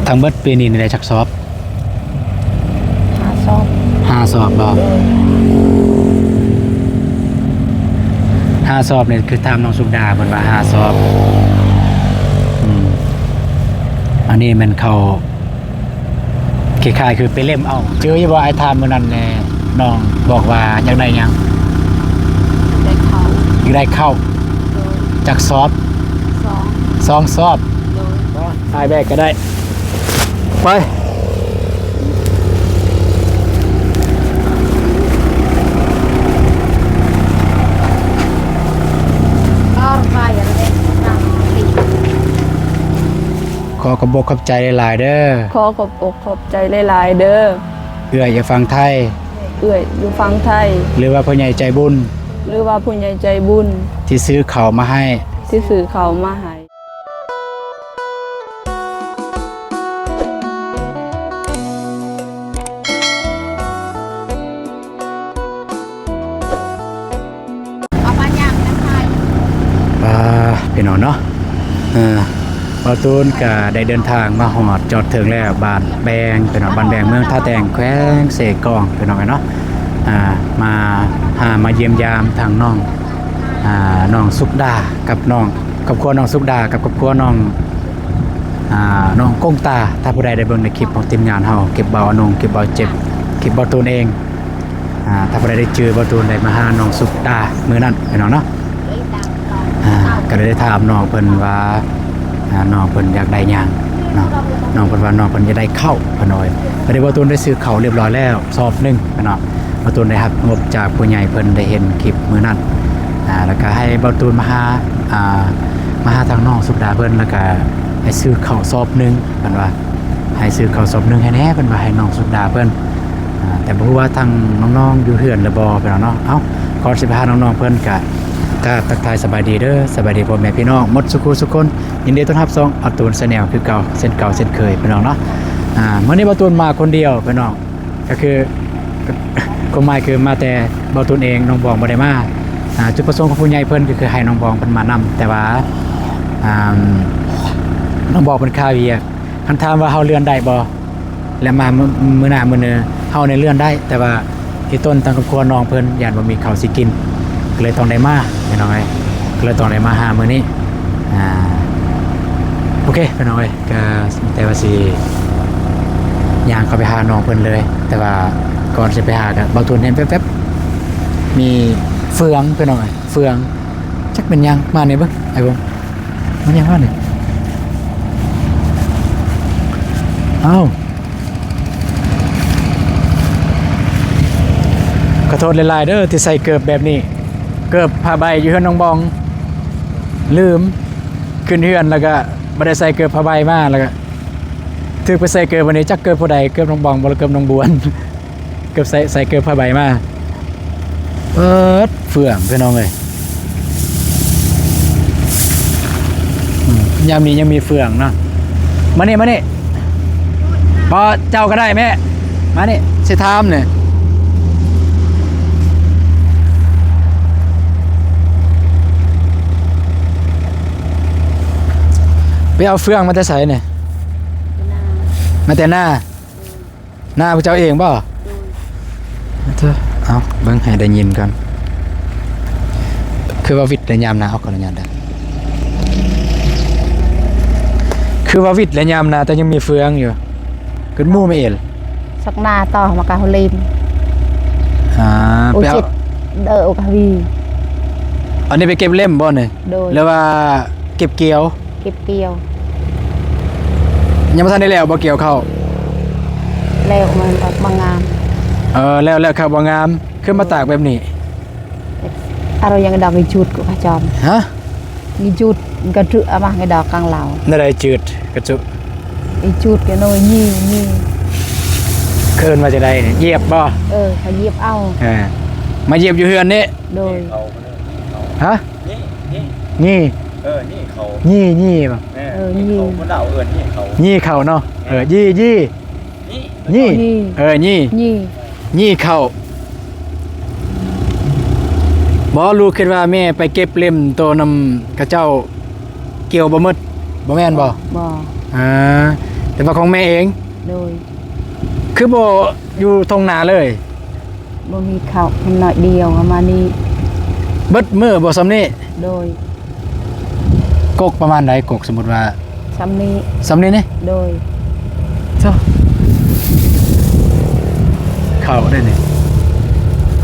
ทั้งเบิดปีนี้ได้จักสอบ5 สอบ5 สอบบ่5 สอบนี่คือตามน้องสุดาเพิ่นว่า5 สอบอันนี้มันเขาคล้ายๆคือไปเล่มเอาเจออยู่บ่ไอ้ทามมื้อนั้นแน่น้องบอกว่าอยากได้หยังได้เขาอยากได้ข้าวจักสอบ2 สอบตายแบกก็ได้ไปขอขอบอกขอบใจหลายๆเด้อขอขอบอกขอบใจหลายๆเด้อเอื้อยอย่าฟังไทยอยู่ฟังไทยหรือว่าผู้ใหญ่ใจบุญที่ซื้อข้าวมาให้พี่น้องเนาะบาตูนก็ได้เดินทางมาหอดจอดถึงแล้วบ้านแบงเป็นบ้านแบงเมืองท่าแตงแขวงเสกองเป็นเนาะมาเยี่ยมยามทางน้องสุกดากับน้องกับครัวน้องสุกดากับครัวน้องก้งตาถ้าผู้ใดได้เบิ่งในคลิปของทีมงานเฮาเก็บเบาอนงเก็บเบาเจ็บคลิปบาตูนเองถ้าผู้ใดได้เจอบาตูนได้มาหาน้องสุกดามื้อนั้นเป็นเนาะก็ได้ถามน้องเพิ่นว่าน้องเพิ่นอยากได้หยังน้องเพิ่นว่าน้องเพิ่นจะได้ข้าวพน้อยก็ได้บ่ตูนได้ซื้อข้าวเรียบร้อยแล้วสอบนึงเนาะบ่ตูนได้รับงบจากผู้ใหญ่เพิ่นได้เห็นคลิปมื้อนั้นแล้วก็ให้บ่ตูนมาหาทางน้องสุดาเพิ่นแล้วก็ให้ซื้อข้าวสอบนึงเพิ่นว่าให้ซื้อข้าวสอบนึงให้แน่เพิ่นว่าให้น้องสุดาเพิ่นแต่บ่รู้ว่าทางน้องๆอยู่เฮือนหรือบ่เพิ่นเนาะเอ้าก่อนสิพาน้องๆเพิ่นก็ทักทายสบายดีเด้อสบายดีพ่อแม่พี่น้องหมดสุขุสุคนยินดีต้อนรับซ่องอาตูนแนลคือเก่าเส้นเคยพี่น้องเนาะเมื่อนี้อาตูนมาคนเดียวพี่น้องก็คือคนหมายคือมาแต่อาตูนเองน้องบองบ่ได้มาจุดประสงค์ของผู้ใหญ่เพิ่นก็คือให้น้องบองเพิ่นมานำแต่ว่าน้องบองเพิ่นข่าวเวียกคันถามว่าเฮาเลื่อนได้บ่แล้วมามื้อหน้ามื้อนึงเฮาในเลื่อนได้แต่ว่าที่ต้นตั้งกับครัวน้องเพิ่นย่านบ่มีข้าวสิกินก็เลยต้องได้มาพี่น้องก็เลยต้องได้มาหามื้อนี้โอเคพี่น้องก็แต่ว่าสิย่างเข้าไปหาน้องเพิ่นเลยแต่ว่าก่อนสิไปหาก็บ่ทุนเห็นแป๊บๆมีเฟืองพี่น้องเฟืองจักเป็นหยังมานี่เบิ่งไอ้บ่มันยังว่านี่เอ้าขอโทษหลายๆเด้อที่ใส่เกิบแบบนี้เกือบผ้าใบอยู่เฮือนน้องบองลืมขึ้นเฮือนแล้วก็บ่ได้ใส่เกือบผ้าใบมาแล้วก็ถือไปใส่เกือบวันนี้จักเกือบผู้ใดเกือบน้องบองบ่เกือบน้องบวนเกือบใส่เกือบผ้าใบมาเปิดเฟื่องพี่น้องเอ้ยยามนี้ยังมีเฟื่องเนาะมานี่พอเจ้าก็ได้แม่มานี่สิถามเนี่ยไปเอาเฟืองมาแต่ใส่เนี่ยมาแต่หน้าพระเจ้าเองบ่เธอเอาเบิ่งให้ได้ยินก่อนคือว่าวิทย์และยามนาเอาก่อนยามได้คือว่าวิทย์และยามนาแต่ยังมีเฟืองอยู่ขึ้นมู่ไม่เอลสักนาต่อมากาโฮลิมไปเอาโอกาวีอันนี้ไปเก็บเล่มบ่เนี่ยแล้วว่าเก็บเกี่ยวยังไม่ทันได้แล้วบ่เกี่ยวเข้าแล้วมันแบบบางงามแล้วครับบางงามขึ้นมาตากแบบนี้อะไรยังดอกมีจุดกูพระจอมฮะมีจุดกระจุอะมาไงดอกกลางเหล่าอะไรจืดกระจุมีจุดกันโนยี่เคินมาจะได้เนี่ยเหยียบบ่เขาเหยียบเอามาเหยียบอยู่เฮือนนี่โดยฮะนี่นี่เขานี่ป่ะนี่เขาคนเรานี่เขาเนาะยี่นี่เขาบ่รู้คิดว่าแม่ไปเก็บเล่มตัวนำกระเจ้าเกี่ยวบ่หมดบ่แม่นบ่ แต่ว่าของแม่เอง โดย คือบ่อยู่ทงนาเลย บ่มีข้าวมันน้อยเดียวเอามานี่ เบิดมื้อบ่ซำนี้ โดย กกประมาณใดกกสมมุติว่า ซ้ำนี้ ซำนี้นี่ โดย เจ้าเข้าได้นี่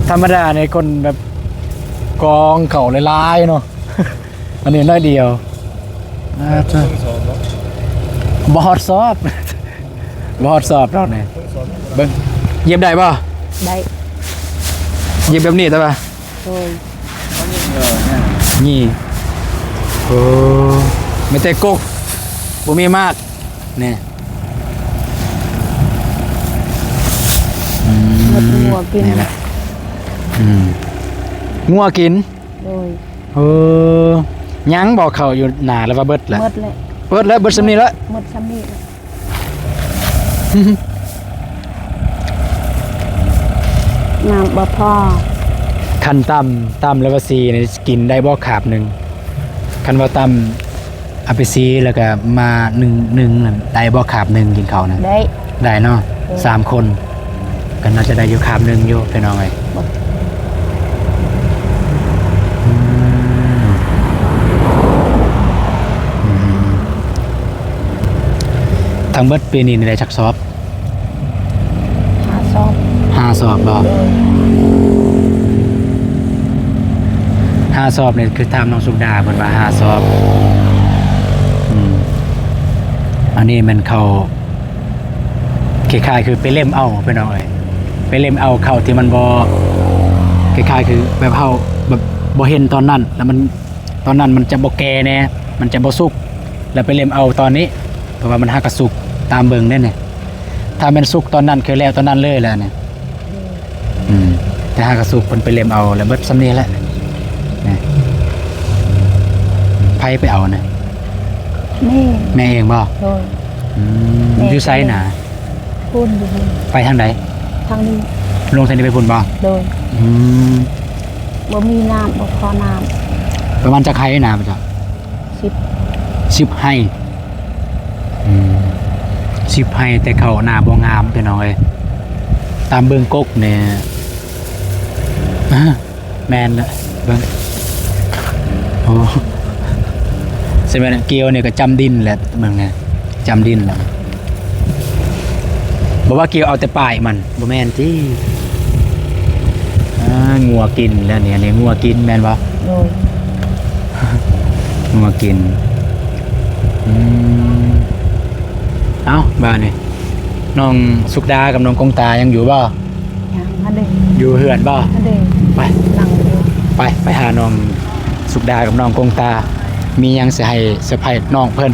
ธรรมดาในคนแบบกองเข้าหลายๆเนาะ อันนี้น้อยเดียวเจ้า สองเนาะ บ่ฮอดสอบ บ่ฮอดสอบดอกนี่เบิ่งเหยียบได้บ่ ได้ เหยียบแบบนี้ได้ป่ะ โดย นี่โอ้ไม่แต่กกบ่มีมากนี่อืม หมดงัวกิน นี่แหละงัวกิน โดย เออยังบอกเขาอยู่หนาแล้วว่าเบิดแล้ว หมดเลย เบิดแล้วเบิดสำนี้แล้ว หมดซ้ำนี้เลยน้ำบ่พอ คันตำแล้วว่าซีนี่กินได้บ่ขาบหนึงคันว่าตำเอาไปซีแล้วก็มาหนึ่งนั่นได้บ่ขาบหนึงกินข้าวนะ ได้ ได้เนาะ3 คนก็น่าจะได้อยู่ขาบหนึงอยู่พี่น้องเอ้ย บ่ ทั้งเบิดปีนี้นี่ได้จักสอบ หาซอบ 5สอบบ่ โดย 5สอบนี่คือตามน้องสุกดาเพิ่นว่า5สอบอันนี้มันเข้าคล้ายๆคือไปเล่มเอาพี่น้องเอ้ยไปเล่มเอาเข้าที่มันบ่คล้ายๆคือแบบเฮาแบบบ่เห็นตอนนั้นแล้วมันตอนนั้นมันจะบ่แก่แน่มันจะบ่สุกแล้วไปเล่มเอาตอนนี้เพราะว่ามันหากระสุกตามเบิ่งได้เนี่ยถ้ามันสุกตอนนั้นคือแล้วตอนนั้นเลยแหละเนี่ยแต่หากระสุกเพิ่นไปเล่มเอาแล้วเบิดซ้ำนี้แหละนี่ไผไปเอาน่ะ นี่ แม่เองบ่ โดย อยู่ไสน่ะ พูดอยู่นี่ ไปทางใด ทางนี้ ลงทางนี้ไปพุ่นบ่ โดย อืม บ่มีน้ำบ่พอน้ ประมาณจักไห้น่ะบ่จ๊ะ ำ10ไห้10ไห้แต่เขาหน้าบ่งามพี่น้องเอ้ยตามเบิ่งกกเนี่ย แม่นละเบิ่งโอ้ใช่ไหมเนี่ยเกียวเนี่ยก็จำดินแหละเบิ่งเนี่ยจำดินแหละบอกว่าเกียวเอาแต่ปลายมันบ่แม่นติงัวกินแล้วเนี่ยนี่งัวกินแม่นบ่ โดย งัวกินเอ้าบ้านนี่น้องสุกดากับน้องกงตายังอยู่บ่ ยังมาเด้ อยู่เฮือนบ่ มาเด้ ไป นั่งอยู่ ไปหาน้องสุกดากับน้องกงตา มีหยังสิให้เซอร์ไพรส์น้องเพิ่น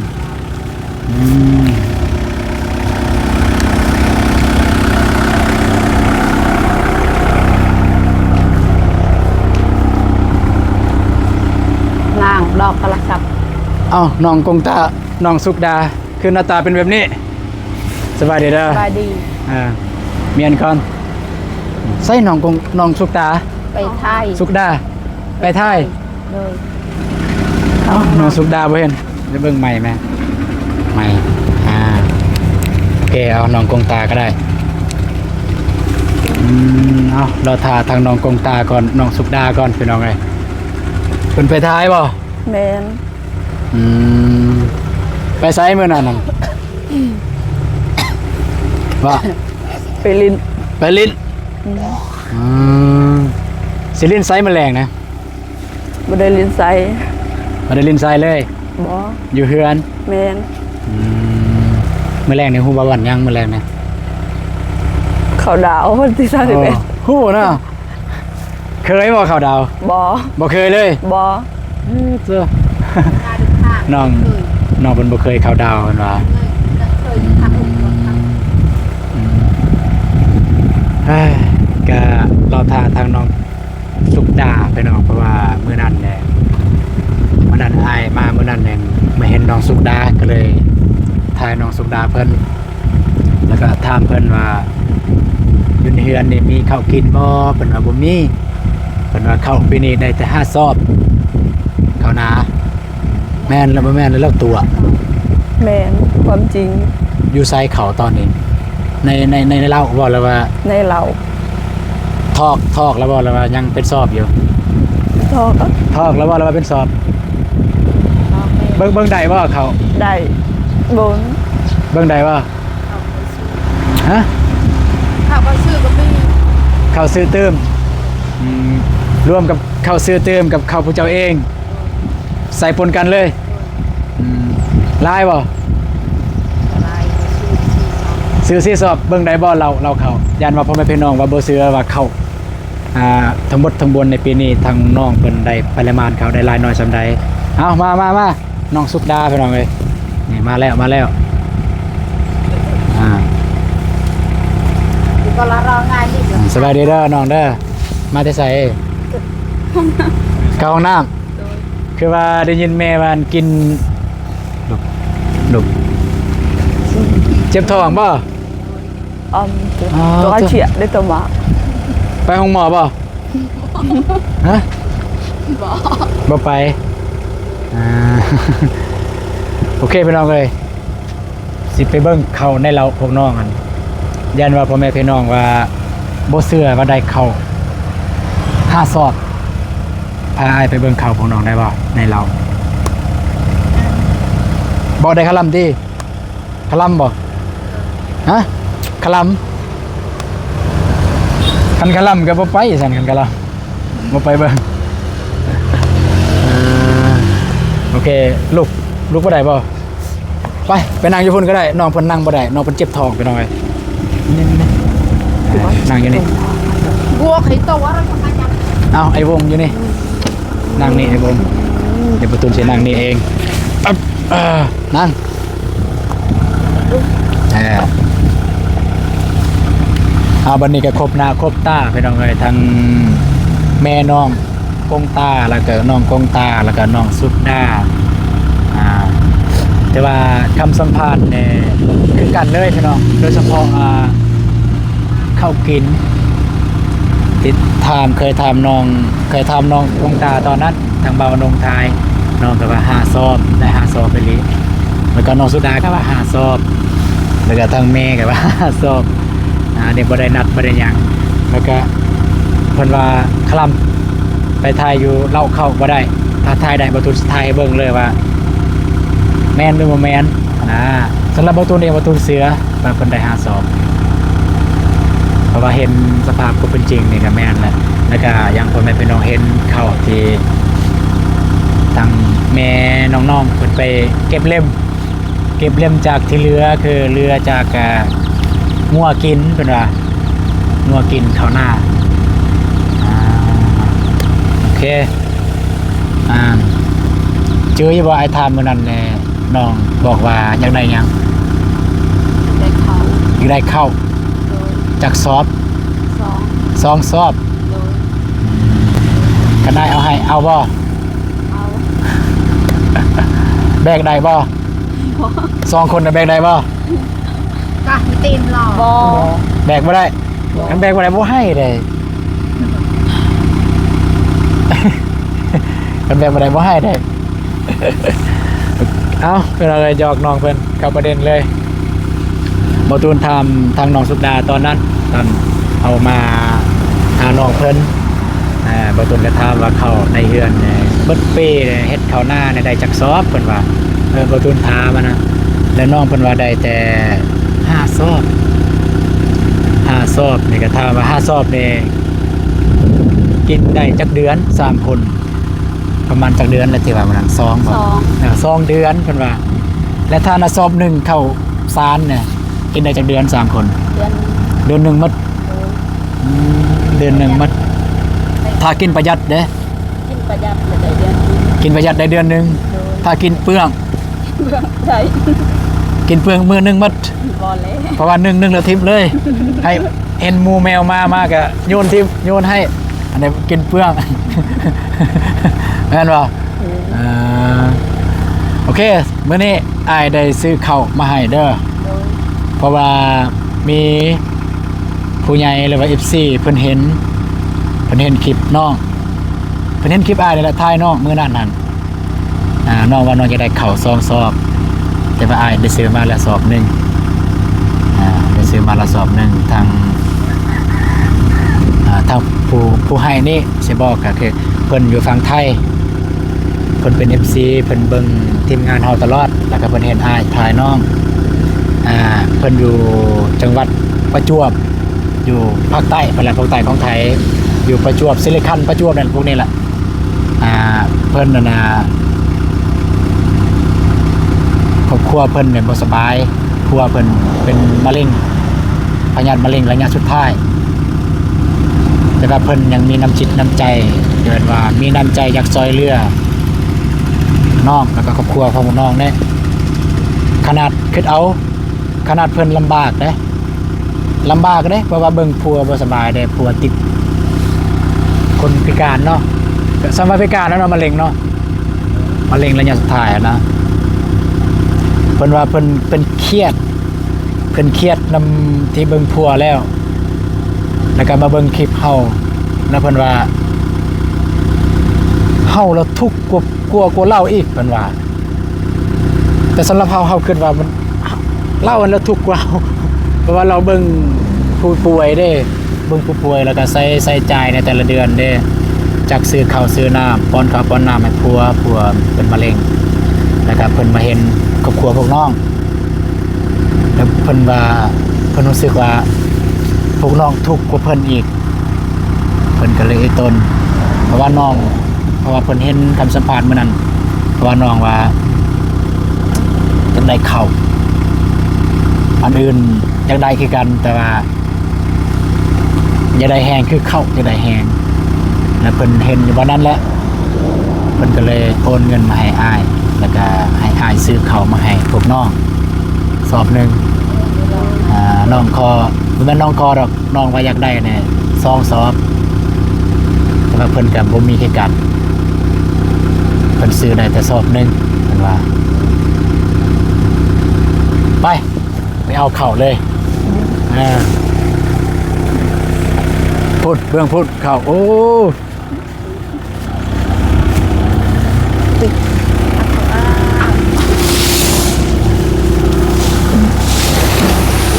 นั่งดอกกระสับ เอ้าน้องกงตาน้องสุกดาคือหน้าตาเป็นแบบนี้สบายดีเด้อ สบายดี เมียนก่อนใส่น้องสุกดา ไปไทย สุกดาไปไทย โดย เอ้าน้องสุกดาบ่เห็นจะเบิ่งใหม่ไหมใหม่โอเคเอาน้องกงตาก็ได้เอาเราทาทางน้องกงตาก่อนน้องสุกดาก่อนพี่น้องเอ้ยเพิ่นไปท้ายบ่ แมน ไปไสมื้อนั้นน่ะว่า ไปลิน ไปลิ้นสิลิ้นไซแมลงนะ บ่ได้ลินไซ บ่ได้ลิ้นไซเลย บ่ อยู่เฮือน แมน แมลงในฮู้บ่วันยังแมลงนะ เขาดาววันที่31 ฮู้เนาะเคยบ่ข้าวดาว บ่ บ่เคยเลย บ่ เจ้า น้องเพิ่นบ่เคยข้าวดาวเพิ่นว่าเฮ้ยก็เราทาทางน้องสุกดาไปน้องเพราะว่ามื้อนั้นแหละมื้อนั้นอายมามื้อนั้นแหละมาเห็นน้องสุกดาก็เลยถ่ายน้องสุกดาเพิ่นแล้วก็ถามเพิ่นว่าอยู่ในเฮือนนี่มีข้าวกินบ่เพิ่นว่าบ่มีเพิ่นว่าข้าวปีนี้ได้แต่5ซอบข้าวหนาแม่นแล้วบ่แม่นแล้วตัว แมนความจริง อยู่ไซเขาตอนนี้ในเล่าบอกแล้วว่า ในเรา ทอกแล้วบอกแล้วว่ายังเป็นสอบอยู่ ทอกก็ ทอกแล้วบอกแล้วว่าเป็นสอบเบิ่งใดว่าเขา ได้บน เบิ่งใดว่าฮะ ข้าวก็ซื้อก็มี เขาซื้อเติมร่วมกับเขาซื้อเติมกับเขาผู้เจ้าเอง ใส่ปนกันเลยลายบ่ซื้อซี่สอบเบิ่งใดบ่เราเขายันว่าพ่อแม่พี่น้องว่าบ่ซื้อว่าเขาทั้งหมดทั้งบนในปีนี้ทางน้องเพิ่นได้ปริมาณเขาได้หลายน้อยซำใดเอามาน้องสุกดาพี่น้องเอ้ยนี่มาแล้วก็ละรองานนี่ สบายดีเด้อน้องเด้อมาแต่ไสเข้าห้องน้ำคือว่าได้ยินแม่ว่ากินลูกเจ็บท้องบ่ตัวเฉียดได้ตัวมา ไปห้องหมอบ่ฮะบ่ไปโอเคพี่น้องเลยสิไปเบิ่งเข้าในเราพวกน้องกันยันว่าพ่อแม่พี่น้องว่าบ่เชื่อว่าได้เข้า5 สอบพาอ้ายไปเบิ่งเข้าพวกน้องได้บ่ในเราบ่ได้คลำติคลำบ่ฮะคลำคันคลำก็บ่ไปซั่นคันคลำบ่ไปเบิ่งโอเคลูกบ่ได้บ่ไปนั่งอยู่พุ่นก็ได้น้องเพิ่นนั่งบ่ได้น้องเพิ่นเจ็บท้องไปหน่อยนี่นั่งอยู่นี่ บัวไข่ตัวเราทำไมจัง เอาไอ้วงอยู่นี่นั่งนี่ไอ้วงเดี๋ยวประตูสินั่งนี่เองนั่งบัดนี้ก็ครบหน้าครบตาพี่น้องเอ้ยทั้งแม่น้องกงตาแล้วก็น้องกงตาแล้วก็น้องสุดดาแต่ว่าคำสัมภาษณ์เนี่ยคือกันเลยพี่น้องโดยเฉพาะเข้ากินติดเคยถามน้องกงตาตอนนั้นทางเบานงทายน้องก็ว่า5 สอบได้5 สอบไปเลยแล้วก็น้องสุดาก็ว่า5 สอบแล้วก็ทางแม่ก็ว่า5 สอบเด็กบ่ได้นัดบ่ได้หยังแล้วก็เพิ่นว่าคลำไปทายอยู่เล่าเข้าบ่ได้ถ้าทายได้บ่ทุนทายเบิ่งเลยว่าแม่นหรือบ่แม่นสำหรับบ่ทุนเองบ่ทุนเสือว่าเพิ่นได้5 สอบเพราะว่าเห็นสภาพก็เป็นจริงนี่ก็แม่นแหละแล้วก็ยังพ่อแม่พี่น้องเห็นเข้าที่ทางแม่น้องๆเพิ่นไปเก็บเล่มจากที่เรือคือเรือจากงัวกินเป็นว่างัวกินข้าวหน้าโอเคเจออยู่บ่ไอ้ทามมื้อนั้นแน่น้องบอกว่าอยากได้หยัง ได้เขา อยากได้ข้าวจากสอบ2 สอบก็ได้เอาให้เอาบ่ เอา แบกได้บ่2 คนน่ะแบกได้บ่ กะตีนหล่อบอ แบกบ่ได้กันแบกบ่ได้บ่ให้เด้กันแบกบ่ได้บ่ให้เด้เอาเพิ่นอะไรหยอกน้องเพิ่นเข้าประเด็นเลยบ่ตูนถามทางน้องสุดาตอนนั้นตอนเอามาหาน้องเพิ่นบ่ตูนก็ถามว่าเขาในเฮือนเบิดปีเฮ็ดข้าวหน้าได้จักสอบเพิ่นว่าบ่ตูนถามนะแล้วน้องเพิ่นว่าได้แต่5 สอบ5 สอบนี่ก็ถามว่า5 สอบนี่กินได้จักเดือน3 คนประมาณจักเดือนแล้วที่ว่ามัน2บ่2 เดือนเพิ่นว่าและถ้าสอบ1เข้าซานเนี่ยกินได้จักเดือน3 คน เดือน1หมดเดือน1หมดถ้ากินประหยัดเด้ กินประหยัดได้เดือน กินประหยัดได้เดือนหนึงถ้ากินเปลือง ใช่ กินเปลืองมื้อหนึงหมด บอลเลย เพราะว่า1แล้วทิปเลยให้เห็นหมูแมวมาก็โยนทิปโยนให้อันนี้กินเปลือง แม่นบ่โอเคมื้อนี้อ้ายได้ซื้อข้าวมาให้เด้อเพราะว่ามีผู้ใหญ่หรือว่า FC เพิ่นเห็นคลิปน้องเพิ่นเห็นคลิปอ้ายนี่แหละถ่ายน้องมื้อนั้นน้องว่าน้องจะได้ข้าว2 สอบแต่ว่าอ้ายได้ซื้อมาแล้วสอบหนึ่ง ไปซื้อมาละสอบหนึ่งทางทางผู้ให้นี่สิบอกก็คือเพิ่นอยู่ฝั่งไทยเพิ่นเป็น FC เพิ่นเบิ่งทีมงานเฮาตลอดแล้วก็เพิ่นเห็นอ้ายถ่ายน้องเพิ่นอยู่จังหวัดประจวบอยู่ภาคใต้เป็นแหล่งภาคใต้ของไทยอยู่ประจวบซิลิคันประจวบนั่นพวกนี้แหละเพิ่นน่ะครอบครัวเพิ่นเนี่ยบ่สบายครัวเพิ่นเป็นมะเร็งพยาธิมะเร็งระยะสุดท้ายแต่ว่าเพิ่นยังมีน้ำจิตน้ำใจเกิดว่ามีน้ำใจอยากซอยเหลือน้องแล้วก็ครอบครัวของน้องเนี่ยขนาดคิดเอาขนาดเพิ่นลำบากเด้ลำบากเด้เพราะว่าเบิ่งผัวบ่สบายเด้ผัวติดคนพิการเนาะสมัยพิการแล้วเนาะมะเร็งเนาะมะเร็งระยะสุดท้ายนะเพิ่นว่าเพิ่นเป็นเครียดนำที่เบิ่งผัวแล้วก็มาเบิ่งคลิปเฮาแล้วเพิ่นว่าเฮาแล้วทุกข์กว่าเล่าอีกเพิ่นว่าแต่สำหรับเฮาคิดว่ามันเล่าแล้วทุกข์กว่าเพราะว่าเราเบิ่งผู้ป่วยเด้เบิ่งผู้ป่วยแล้วก็ใส่จ่ายในแต่ละเดือนเด้จากซื้อข้าวซื้อน้ำป้อนข้าวป้อนน้ำให้ผัวเป็นมะเร็งแล้วก็เพิ่นมาเห็นครอบครัวพวกน้องแล้วเพิ่นว่าเพิ่นรู้สึกว่าพวกน้องทุกข์กว่าเพิ่นอีกเพิ่นก็เลยตนเพราะว่าเพิ่นเห็นคำสัมภาษณ์มื้อนั้นเพราะว่าน้องว่าจังได้เข้าอันอื่นอยากได้คือกันแต่ว่าอยากได้แฮงคือเข้าอยากได้แฮงแล้วเพิ่นเห็นอยู่วันนั้นแหละเพิ่นก็เลยโอนเงินมาให้อ้ายแล้วก็ให้อ้ายซื้อข้าวมาให้พวกน้องสอบหนึ่งน้องคอบ่แม่นน้องคอดอกน้องว่าอยากได้เนี่ย2 สอบแต่ว่าเพิ่นก็บ่มีคือกันเพิ่นซื้อได้แต่สอบหนึ่งเพิ่นว่าไปเอาเข่าเลยพูดเบื้องพูดเข่าโอ้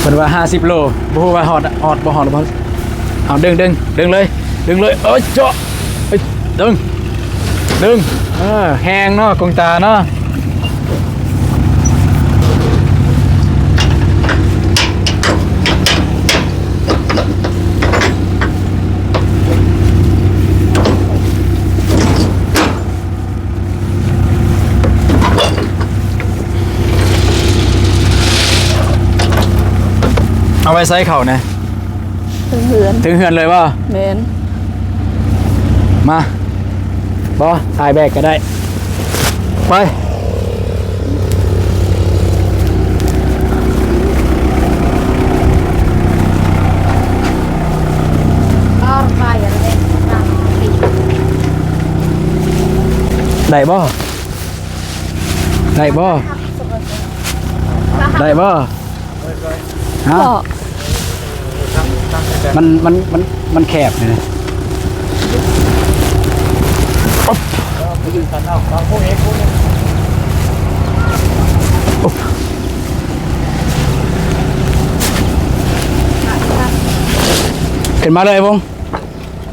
เป็นว่า50 โลบ่ฮู้ว่าฮอดบ่ฮอดบ่เอาดึงเลยเอ้ยเจาะเอ้ยดึงแห้งเนาะกงตาเนาะเอาไปใส่เข่าเนี่ยถึงเหือนเลยว่าเมนมาบอถ่ายแบกก็ได้ไปได้บ่ฮะมันแคบเลยขึ้นมาเลยพง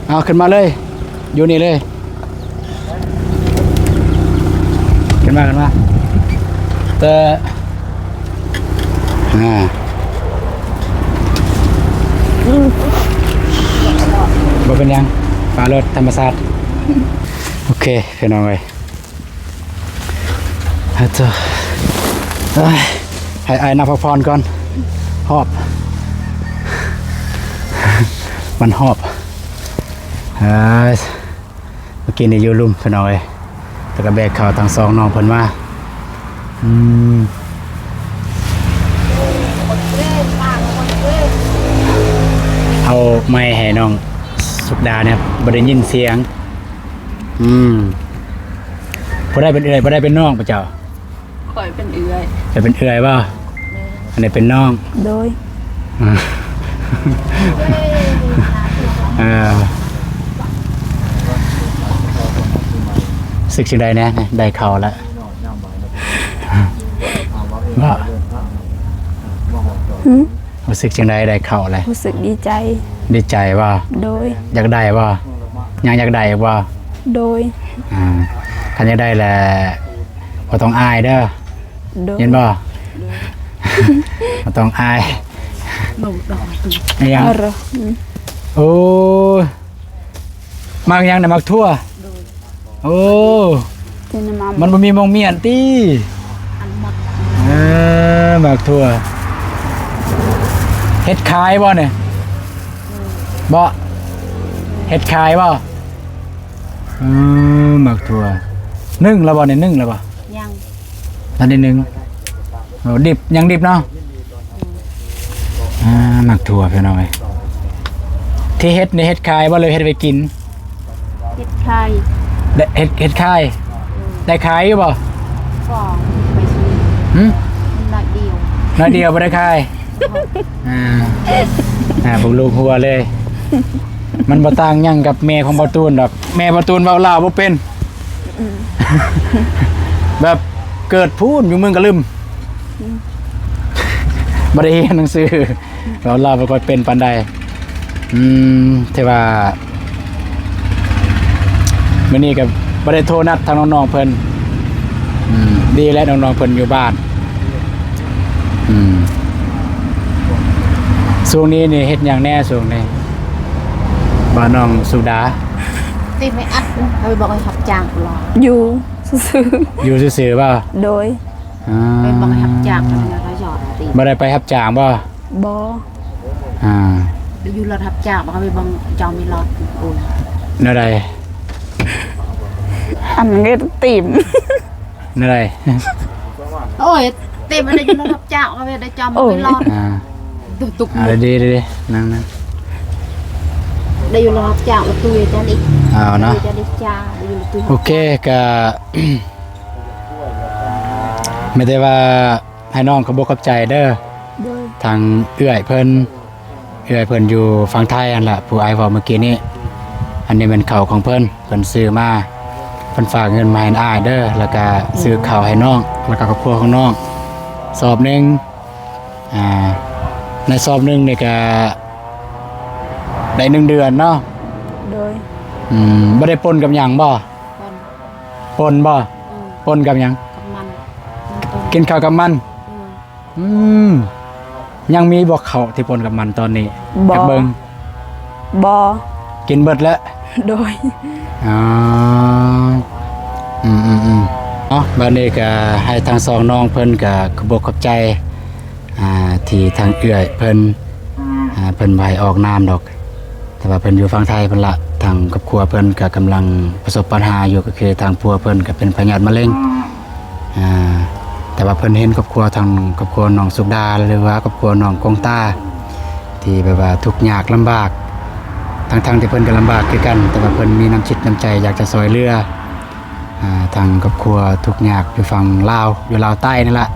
เอาขึ้นมาเลยอยู่นี่เลยขึ้นมาแต่บ่เป็นยังปลารถธรรมศาสตร์โอเคพี่น้องเอ้ยให้ไอ้นับพักผ่อนก่อนหอบมันหอบเมื่อกี้นี่อยู่ลุ่มพี่น้องเอ้ยแต่ก็แบกข่าวทาง2น้องเพิ่นมาเอาไม้ให้น้องสุกดาเนี่ยบ่ได้ยินเสียงบ่ได้เป็นเอื้อยบ่ได้เป็นน้องปะเจ้าข่อยเป็นเอื้อยจะเป็นเอื้อยบ่อันนี้เป็นน้องโดยสึกสิ่งใดนะได้ข่าวแล้วว่า รู้สึกจังไดได้เข้าเลย รู้สึกดีใจ ดีใจบ่ โดย อยากได้บ่ยังอยากได้บ่ โดย คันอยากได้แหละบ่ต้องอายเด้อ โดย เห็นบ่ บ่ต้องอายไอ้ยัง เออ โอ้ยมักยังน่ะมักทั่วโอ้ เป็นมา มันบ่มีมงเมียนติมักทั่วเฮ็ดขายบ่เนี่ยบ่เฮ็ดขายบ่มักทั่วนึ่งแล้วบ่เนี่ยนึ่งแล้วบ่ ยัง อันนี้นึ่งโอ้ดิบยังดิบเนาะมักทั่วพี่น้องเอ้ยที่เฮ็ดนี่เฮ็ดขายบ่เลยเฮ็ดไว้กิน เฮ็ดไข่ ได้เฮ็ดขายได้ขายอยู่บ่ ฟองไปซื้อ หึ หน่อยเดียว น้อยเดียวบ่ได้ขายพวกลูกหัวเลย มันบ่ต่างหยังกับแม่ของบ่ตูนดอกแม่บ่ตูนเว้าลาวบ่เป็นแบบเกิดพูนอยู่เมืองกะลึมบ่ได้เรียนหนังสือเว้าลาวบ่ค่อยเป็นปานใดแต่ว่ามื้อนี้ก็บ่ได้โทรนัดทางน้องๆเพิ่นดีแล้วน้องๆเพิ่นอยู่บ้านช่วงนี้นี่เฮ็ดหยังแน่ช่วงนี้บ้านน้องสุดา ตีไม่อัดเอาไปบอกให้ขับจ้างรออยู่ซื้อ อยู่ซื่อๆเปล่า โดย ไปบังคับจากมันนะเขาหยอดตี บ่ได้ไปรับจ้างบ่ บอ ไปอยู่รถทับจากมันเขาไปบังจอมมีรถอุ่น แนวใด อันนั้นก็ติ่ม แนวใด โอ้ยเต็มมันได้อยู่รถทับจากเขาไปได้จอมมันมีรถตุก ดีนั่ง ได้อยู่รถทับจากแล้วตุยจะดิ เอาเนาะ จะดิจ้าได้อยู่ตุย โอเคก็ ไม่ได้ว่าให้น้องเขาบ่เข้าใจเด้อ โดย ทางเอื้อยเพิ่นอยู่ฝั่งไทยอันล่ะผู้อ้ายเว้าเมื่อกี้นี้อันนี้เป็นข้าวของเพิ่นซื้อมาเพิ่นฝากเงินมาให้อ้ายเด้อแล้วก็ซื้อข้าวให้น้องแล้วก็ครอบครัวของน้องสอบหนึงในสอบหนึงนี่ก็ได้1 เดือนเนาะ โดย บ่ได้ปนกับหยังบ่ คน ปนบ่ปนกับหยัง กับมัน กินข้าวกับมันยังมีบ่ข้าวที่ปนกับมันตอนนี้ บอ กับเบิ่ง บอ กินเบิดแล้ว โดย อ๋อเนาะบัดนี้ก็ให้ทางสองน้องเพิ่นก็ขอบอกขอบใจที่ทางเอื้อยเพิ่นบ่ให้ออกนามดอก แต่ว่าเพิ่นอยู่ฝั่งไทยเพิ่นละทางครอบครัวเพิ่นก็กำลังประสบปัญหาอยู่ก็คือทางผัวเพิ่นก็เป็นพยาธิมะเร็งแต่ว่าเพิ่นเห็นครอบครัวทางครอบครัวน้องสุดาหรือว่าครอบครัวน้องกงตาที่แบบว่าทุกข์ยากลำบากทั้งที่เพิ่นก็ลำบากคือกัน แต่ว่าเพิ่นมีน้ำจิตน้ำใจอยากจะซอยเหลือทางครอบครัวทุกข์ยากอยู่ฝั่งลาวอยู่ลาวใต้นั่นแหละ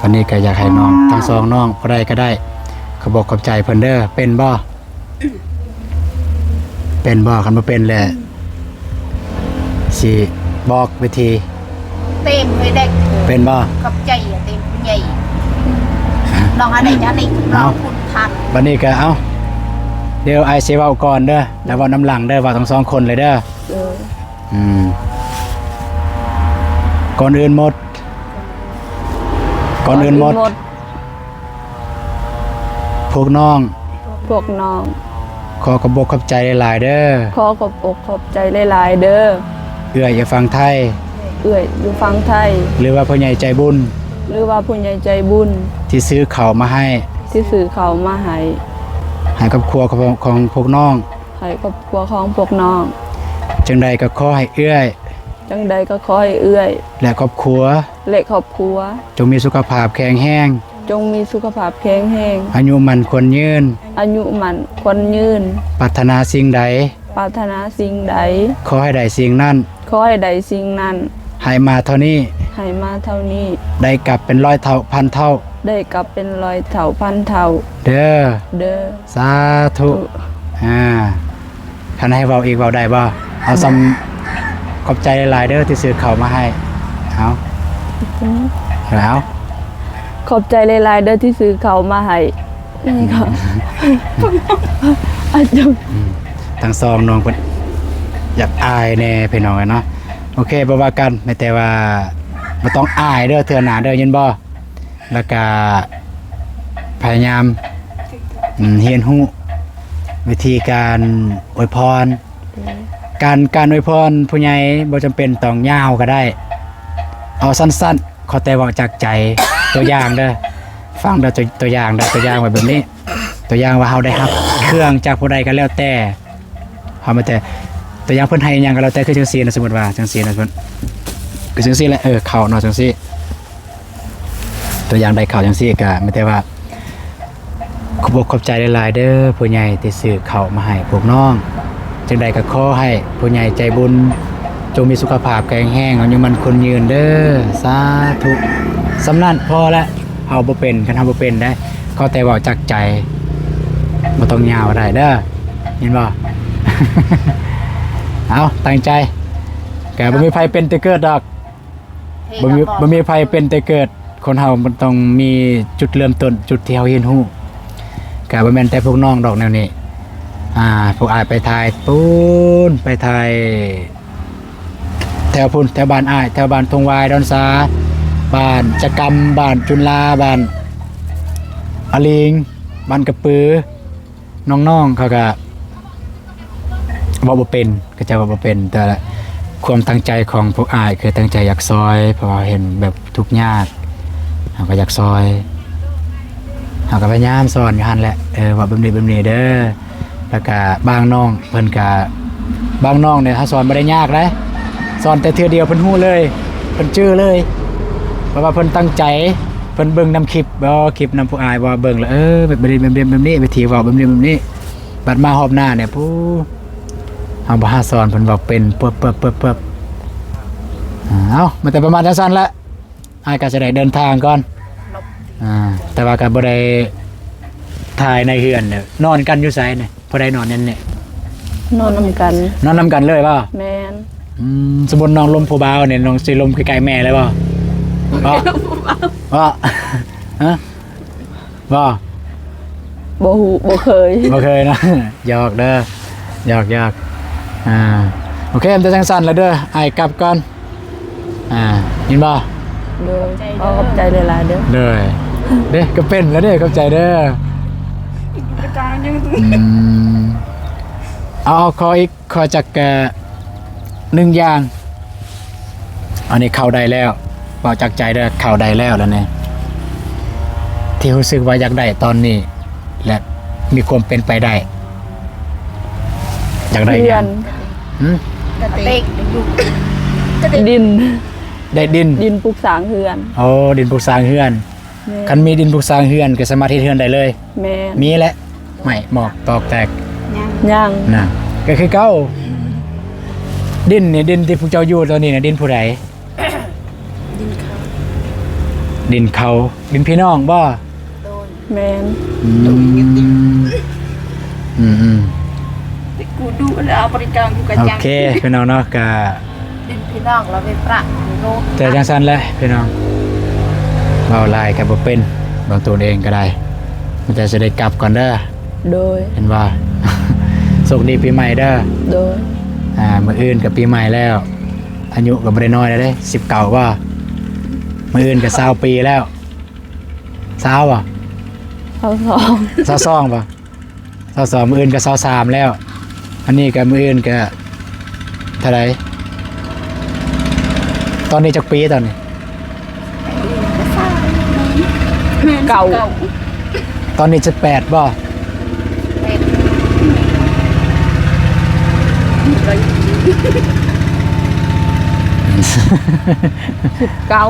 วันนี้ก็อยากให้น้องทั้งสองน้องผู้ใดก็ได้ขอบอกขอบใจเพิ่นเด้อเป็นบ่คันบ่เป็นแหละสิบอกวิธี เต็มเลยเด็ก เป็นบ่ กับใจเต็มใหญ่น้องอะไรจะนี่น้องคุณทัน บัดนี้ก็เอ้าเดี๋ยวไอ้สิเว้าก่อนเด้อแล้วเว้าน้ำหลังเด้อเว้าทั้งสองคนเลยเด้อ โดย ก่อนอื่นหมดพวกน้อง พวกน้อง ขอขอบขอบใจหลายๆเด้อ ขอขอบอกขอบใจหลายๆเด้อ เอื้อยอย่าฟังไทย เอื้อยอยู่ฟังไทย หรือว่าพ่อใหญ่ใจบุญ หรือว่าผู้ใหญ่ใจบุญ ที่ซื้อข้าวมาให้ ที่สื่อเขามาให้ ครอบครัวของพวกน้อง ให้ครอบครัวของพวกน้อง จังใดก็ขอให้เอื้อย จังใดก็ขอให้เอื้อย และครอบครัว และครอบครัว จงมีสุขภาพแข็งแรง จงมีสุขภาพแข็งแรง อายุมันควรยืน อายุมันควรยืน ปรารถนาสิ่งใด ปรารถนาสิ่งใด ขอให้ได้สิ่งนั้น ขอให้ได้สิ่งนั้น ให้มาเท่านี้ ให้มาเท่านี้ ได้กลับเป็นร้อยเท่าพันเท่า ได้กลับเป็นร้อยเท่าพันเท่า เด้อ เด้อ สาธุคันให้เว้าอีกเว้าได้บ่เอาซ้ำขอบใจหลายๆเด้อที่ซื้อข้าวมาให้เอาแล้ว ขอบใจหลายๆเด้อที่ซื้อเขาวมาให้นี่ค่ะอาจุ ทั้งสองน้องเพิ่นอยากอายแน่พี่น้องเนาะโอเคบ่ว่ากันไม่แต่ว่าบ่ต้องอายเด้อเทื่อหน้าเด้อยินบ่แล้วก็พยายามเรียนรู้วิธีการอวยพรการอวยพรผู้ใหญ่บ่จำเป็นต้องยาวก็ได้ เอาสั้นๆขอแต่ว่าจากใจตัวอย่างเด้อฟังเด้อตัวอย่างเด้อตัวอย่างไว้แบบนี้ ตัวอย่างว่าเฮาได้รับเครื่องจากผู้ใดก็แล้วแต่เฮามาแต่ตัวอย่างเพิ่นให้หยังก็แล้วแต่คือจังซี่นะสมมุติว่าจังซี่นะเพิ่นคือจังซี่แหละเข้าเนาะจังซี่ตัวอย่างได้เข้าจังซี่ก็ไม่แต่ว่าขอบอกขอบใจหลายๆเด้อผู้ใหญ่ที่ซื้อข้าวมาให้พวกน้องจังใดก็ขอให้ผู้ใหญ่ใจบุญจงมีสุขภาพแข็งแรงอายุมันคนยืนเด้อสาธุสำนั้นพอละเฮาบ่เป็นคันเฮาบ่เป็นได้ขอแต่เว้าจากใจบ่ต้องยาวได้เด้อเห็นบ่ เอาตั้งใจแกบ่มีไผเป็นแต่เกิดดอกบ่มีไผเป็นแต่เกิดคนเฮามันต้องมีจุดเริ่มต้นจุดที่เฮาเรียนรู้ก็บ่แม่นแต่พวกน้องดอกแนวนี้พวกอายไปถ่ายปูนไปถ่ายแถวพุ่นแถวบ้านอ้ายแถวบ้านทงวายดอนซาบ้านจักรรมบ้านจุนลาบ้านอลิงบ้านกระปือน้องๆเขาก็บ่เป็นก็จะบ่เป็นแต่ความตั้งใจของพวกอ้ายคือตั้งใจอยากซอยเพราะว่าเห็นแบบทุกข์ยากเขาก็อยากซอยเขาก็พยายามสอนอยู่หั่นแหละว่าแบบนี้เด้อแล้วก็บางน้องเพิ่นก็บางน้องเนี่ยถ้าสอนบ่ได้ยากเลยสอนแต่เทื่อเดียวเพิ่นฮู้เลยเพิ่นจื้อเลยเพราะว่าเพิ่นตั้งใจเพิ่นเบิ่งนำคลิปคลิปนำพวกอ้ายว่าเบิ่งแล้วแบบนี้วิธีเว้าแบบนี้บัดมาฮอบหน้าเนี่ยผู้เอาบ่หาสอนเพิ่นเว้าเป็นปึ๊บเอามันแต่ประมาณจังซั่นละอ้ายก็จะได้เดินทางก่อนแต่ว่าก็บ่ได้ถ่ายในเฮือนเนี่ยนอนกันอยู่ไสเนี่ยพอได้นอนนั่นเนี่ย นอนนำกัน นอนนำกันเลยป่ะ แม่น สมมุติน้องลมผู้บ่าวเนี่ยน้องสิลมใกล้ๆแม่เลยป่ะป่ะฮะป่ะ บ่ฮู้บ่เคย บ่เคยนะ หยอกเด้อหยอกโอเคมันจะจังสั่นแล้วเด้อไอ้กลับก่อนยินบ่ โดยขอบใจหลายๆเด้อ เด้อเด้ก็เป็นแล้วเด้เข้าใจเด้อเอาขออีกขอจาก1อย่างอันนี้เข้าได้แล้วเป่าจากใจเด้อเข้าได้แล้วเนี่ยที่รู้สึกว่าอยากได้ตอนนี้และมีความเป็นไปได้อยากได้ เรียน กระติก ดิน ได้ดิน ดินปลูกสร้างเฮือน โอ้ดินปลูกสร้างเฮือน แม่ คันมีดินปลูกสร้างเฮือนก็สามารถเฮ็ดเฮือนได้เลย แม่น มีแหละไม่หมอกตอกแตก ย่าง นะก็คือเก้าดินนี่ดินที่พวกเจ้าอยู่ตอนนี้นะดินผู้ใดดินเขาดินพี่น้องบ่ แม่น กูดูแล้วเอาบริการกูกระ โอ จัง เคพี่น้องเนาะก็ ดินพี่น้องเราไปประโลก แต่จังซั่นแหละพี่น้องเว้าหลายก็บ่เป็นบางตัวเองก็ได้มันจะได้กลับก่อนเด้อ โดย เห็นว่า สุขดีปีใหม่เด้อ โดย มื้ออื่นกับปีใหม่แล้วอายุก็บ่ได้น้อยแล้วเด้19ว่ามื้ออื่นก็20ปีแล้ว20บ่ เอาสอง 22บ่22มื้ออื่นก็23แล้วอันนี้ก็มื้ออื่นก็เท่าไหร่ตอนนี้จักปีตอนนี้ เก่า ตอนนี้18บ่เก่า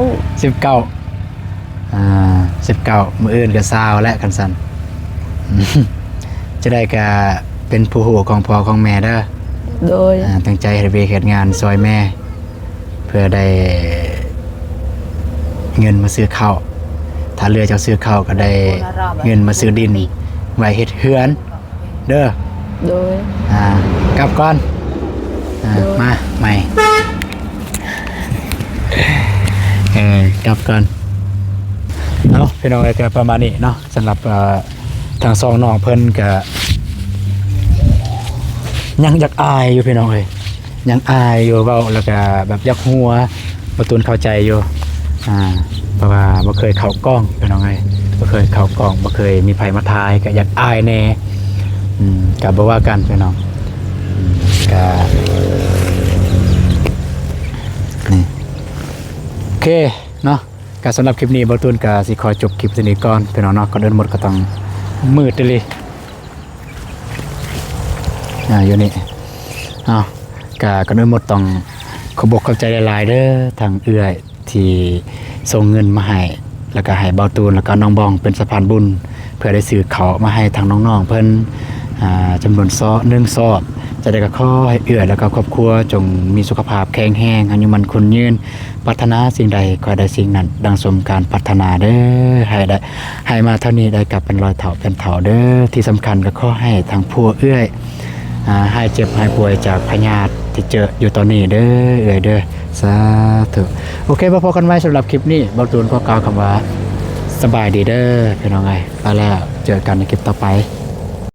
19มื้ออื่นก็20แล้วกันซั่น จะได้ก็เป็นผู้หูของพ่อของแม่เด้อ โดย ตั้งใจเฮ็ดเวียกเฮ็ดงานซอยแม่ เพื่อได้เงินมาซื้อข้าวถ้าเหลือจากซื้อข้าวก็ได้เงินมาซื้อดินไว้เฮ็ดเฮือนเด้อ โดย กลับก่อนมาใหม่กลับก่อน เนาะพี่น้องก็ประมาณนี้เนาะสำหรับทางซองน้องเพิ่นก็ยังอยากอายอยู่พี่น้องเอ้ยยังอายอยู่เว้าแล้วก็แบบอยากหัวบ่ตูนเข้าใจอยู่เพราะว่าบ่เคยเข้ากล้องพี่น้องเอ้ยบ่เคยเข้ากล้องบ่เคยมีไผมาถ่ายก็อยากอายแน่ก็บ่ว่ากันพี่น้องก็นี่โอเคเนาะก็สำหรับคลิปนี้บ่ตูนก็สิขอจบคลิปตัวนี้ก่อนพี่น้องเนาะก่อนเดินหมดก็ต้องมืดเลยอยู่นี่ก็ก่อนเดินหมดต้องขอบอกเข้าใจหลายๆเด้อทางเอื้อยที่ส่งเงินมาให้แล้วก็ให้เบาตูนแล้วก็น้องบองเป็นสะพานบุญเพื่อได้ซื้อเขามาให้ทางน้องๆเพิ่นจำนวน1 ซอบจะได้ก็ขอให้เอื้อยแล้วก็ครอบครัวจงมีสุขภาพแข็งแรงอายุมันคนยืนปรารถนาสิ่งใดขอได้สิ่งนั้นดังสมการปรารถนาเด้อให้มาเท่านี้ได้กลับเป็นรอยเถาเป็นเถาเด้อที่สำคัญก็ขอให้ทางผู้เอื้อยหายเจ็บหายป่วยจากพยาธิที่เจออยู่ตอนนี้เด้อเอื้อยเด้อสาธุโอเคพอกันไว้สำหรับคลิปนี้บางตูนขอกล่าวคำว่าสบายดีเด้อพี่น้องไงไปแล้วเจอกันในคลิปต่อไป